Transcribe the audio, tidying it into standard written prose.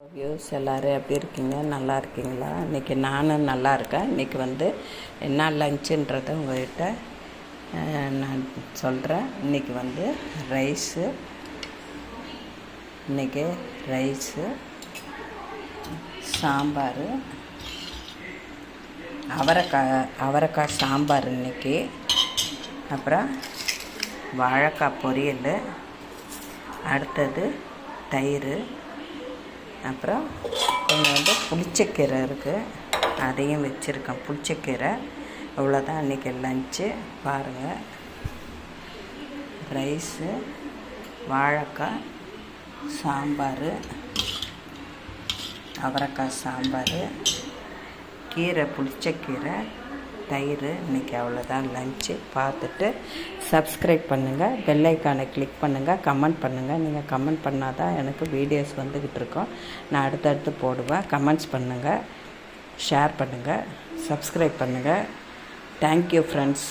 Views எல்லோரும் எப்படி இருக்கீங்க? நல்லா இருக்கீங்களா? இன்றைக்கி நானும் நல்லா இருக்கேன். இன்றைக்கி என்ன லஞ்சுன்றதை உங்கள்கிட்ட நான் சொல்கிறேன். இன்றைக்கி ரைஸு சாம்பார், அவரைக்காய் சாம்பார் இன்றைக்கி, அப்புறம் வாழைக்காய் பொரியல், அடுத்தது தயிர், அப்புறம் கொஞ்சம் புளிச்சக்கீரை இருக்குது, அதையும் வச்சுருக்கேன். புளிச்சக்கீரை இவ்வளோதான் இன்றைக்கி லஞ்சு. பாருங்கள், ரைஸு, வாழைக்காய் சாம்பார், அவரைக்காய் சாம்பார், கீரை, புளிச்சக்கீரை, தயிர். இன்றைக்கி அவ்வளோதான் லஞ்சு. பார்த்துட்டு சப்ஸ்கிரைப் பண்ணுங்கள், பெல் ஐக்கானை கிளிக் பண்ணுங்கள், கமெண்ட் பண்ணுங்கள். நீங்கள் கமெண்ட் பண்ணால் தான் எனக்கு வீடியோஸ் வந்துக்கிட்டு இருக்கோம். நான் அடுத்தடுத்து போடுவேன். கமெண்ட்ஸ் பண்ணுங்கள், ஷேர் பண்ணுங்கள், சப்ஸ்கிரைப் பண்ணுங்கள். Thank you friends.